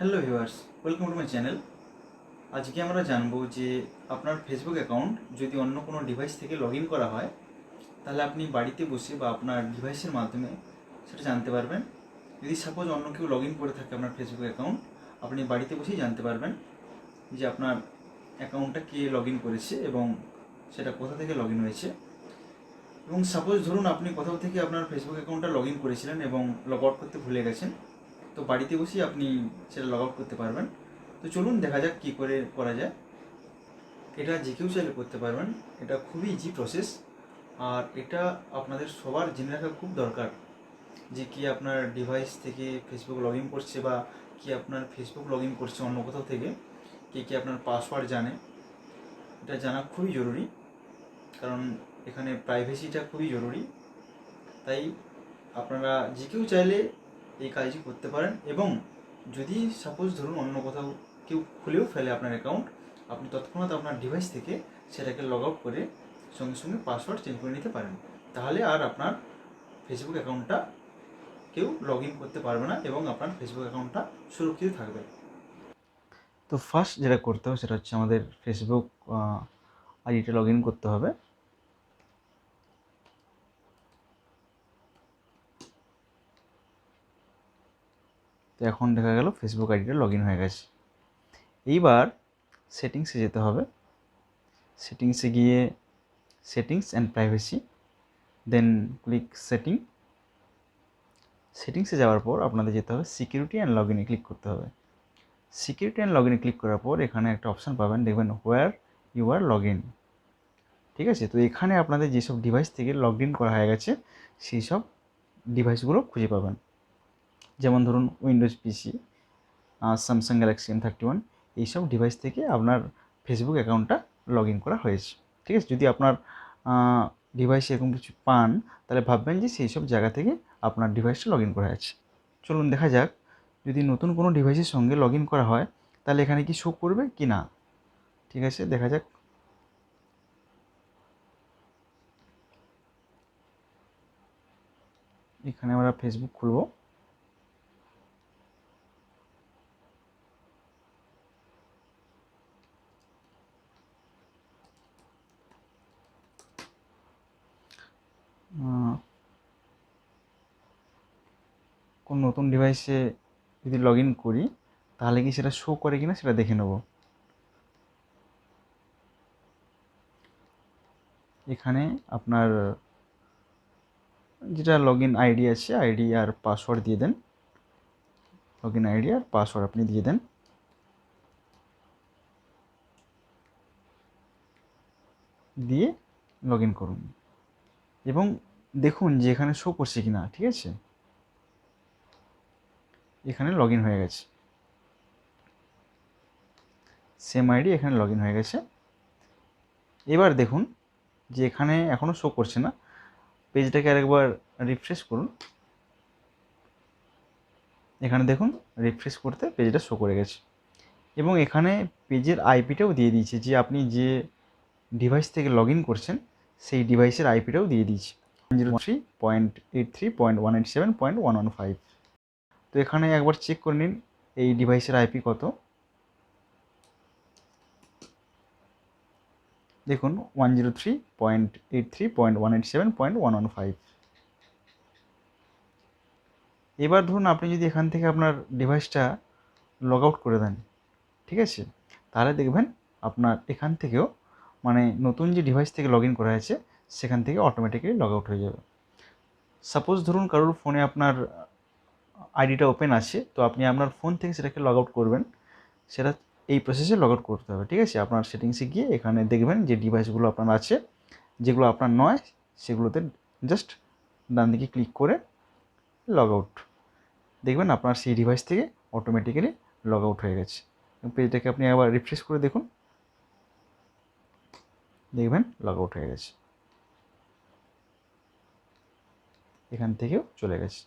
Hello viewers, welcome to my channel. আজকে আমরা জানবো যে আপনার ফেসবুক অ্যাকাউন্ট যদি অন্য কোনো ডিভাইস থেকে লগ ইন করা হয় তাহলে আপনি বাড়িতে বসে বা আপনার ডিভাইসের মাধ্যমে সেটা জানতে পারবেন। যদি সাপোজ অন্য কেউ লগ ইন করে থাকে আপনার ফেসবুক অ্যাকাউন্ট, আপনি বাড়িতে বসেই জানতে পারবেন যে আপনার অ্যাকাউন্টটা কে লগ ইন করেছে এবং সেটা কোথা থেকে লগ ইন হয়েছে। এবং সাপোজ ধরুন আপনি কোথাও থেকে আপনার ফেসবুক অ্যাকাউন্টটা লগ ইন করেছিলেন এবং লগ আউট করতে ভুলে গেছেন, তো বাড়িতে বসেই আপনি সেটা লগ আউট করতে পারবেন। তো চলুন দেখা যাক কী করে করা যায়। এটা যে কেউ চাইলে করতে পারবেন, এটা খুবই ইজি প্রসেস। আর এটা আপনাদের সবার জেনে রাখা খুব দরকার যে কি আপনার ডিভাইস থেকে ফেসবুক লগ ইন করছে বা কি আপনার ফেসবুক লগ ইন করছে অন্য কোথাও থেকে, কে কি আপনার পাসওয়ার্ড জানে। এটা জানা খুবই জরুরি, কারণ এখানে প্রাইভেসিটা খুবই জরুরি। তাই আপনারা যে কেউ চাইলে এই কাজটি করতে পারেন। এবং যদি সাপোজ ধরুন অন্য কোথাও কেউ খুলেও ফেলে আপনার অ্যাকাউন্ট, আপনি তৎক্ষণাৎ আপনার ডিভাইস থেকে সেটাকে লগ আউট করে সঙ্গে সঙ্গে পাসওয়ার্ড চেঞ্জ করে নিতে পারেন। তাহলে আর আপনার ফেসবুক অ্যাকাউন্টটা কেউ লগ ইন করতে পারবে না এবং আপনার ফেসবুক অ্যাকাউন্টটা সুরক্ষিত থাকবে। তো ফার্স্ট যেটা করতে হবে সেটা হচ্ছে আমাদের ফেসবুক আইডিটা লগ ইন করতে হবে। তো এখন দেখা গেল ফেসবুক আইডিটা লগ ইন হয়ে গেছে। এইবার সেটিংসে যেতে হবে। সেটিংসে গিয়ে settings and privacy, then click সেটিংসে যাওয়ার পর আপনাদের যেতে হবে সিকিউরিটি অ্যান্ড লগ ইনে ক্লিক করতে হবে। সিকিউরিটি অ্যান্ড লগ ইনে ক্লিক করার পর এখানে একটা অপশান পাবেন, দেখবেন where you are log in. ঠিক আছে, তো এখানে আপনাদের যেসব ডিভাইস থেকে লগ ইন করা হয়ে গেছে সেই সব ডিভাইসগুলো খুঁজে পাবেন। যেমন ধরুন উইন্ডোজ পিসি, স্যামসাং গ্যালাক্সি M31, এইসব ডিভাইস থেকে আপনার ফেসবুক অ্যাকাউন্টটা লগ ইন করা হয়েছে। ঠিক আছে, যদি আপনার ডিভাইসে এরকম কিছু পান তাহলে ভাববেন যে সেই সব জায়গা থেকে আপনার ডিভাইসটা লগ ইন করা আছে। চলুন দেখা যাক যদি নতুন কোনো ডিভাইসের সঙ্গে লগ ইন করা হয় তাহলে এখানে কি শো করবে কি না। ঠিক আছে, দেখা যাক। এখানে আমরা ফেসবুক খুলব। কোন নতুন ডিভাইসে যদি লগ ইন করি তাহলে কি সেটা শো করে কিনা সেটা দেখে নেব। এখানে আপনার যেটা লগ ইন আইডি আছে, আইডি আর পাসওয়ার্ড দিয়ে দেন। লগ ইন আইডি আর পাসওয়ার্ড আপনি দিয়ে দেন, দিয়ে লগ ইন করুন এবং দেখুন যে এখানে শো করছে কিনা। ঠিক আছে, এখানে লগ ইন হয়ে গেছে, সেম আইডি এখানে লগ ইন হয়ে গেছে। এবার দেখুন যে এখানে এখনও শো করছে না। পেজটাকে আরেকবার রিফ্রেশ করুন। এখানে দেখুন রিফ্রেশ করতে পেজটা শো করে গেছে এবং এখানে পেজের আইপিটাও দিয়ে দিয়েছে যে আপনি যে ডিভাইস থেকে লগ ইন করছেন সেই ডিভাইসের আইপিটাও দিয়ে দিয়েছে 103.83.187.115। তো এখানে একবার চেক করে নিন এই ডিভাইসের আইপি কত। দেখুন 103.83.187.115। এবার ধরুন আপনি যদি এখান থেকে আপনার ডিভাইসটা লগ আউট করে দেন, ঠিক আছে, তাহলে দেখবেন আপনার এখান থেকেও মানে নতুন যে ডিভাইস থেকে লগ ইন করা হয়েছে সেখান থেকে অটোমেটিক্যালি লগ আউট হয়ে যাবে। সাপোজ ধরুন কারোর ফোনে আপনার আইডিটা ওপেন আছে, তো আপনি আপনার ফোন থেকে সেটাকে লগ আউট করবেন, সেটা এই প্রসেসে লগ আউট করতে হবে। ঠিক আছে, আপনার সেটিংসে গিয়ে এখানে দেখবেন যে ডিভাইসগুলো আপনার আছে, যেগুলো আপনার নয় সেগুলোতে জাস্ট ডান দিকে ক্লিক করে লগ আউট, দেখবেন আপনার সেই ডিভাইস থেকে অটোমেটিক্যালি লগ আউট হয়ে গেছে। পেজটাকে আপনি আবার রিফ্রেশ করে দেখুন, দেখবেন লগ আউট হয়ে গেছে, এখান থেকেও চলে গেছে।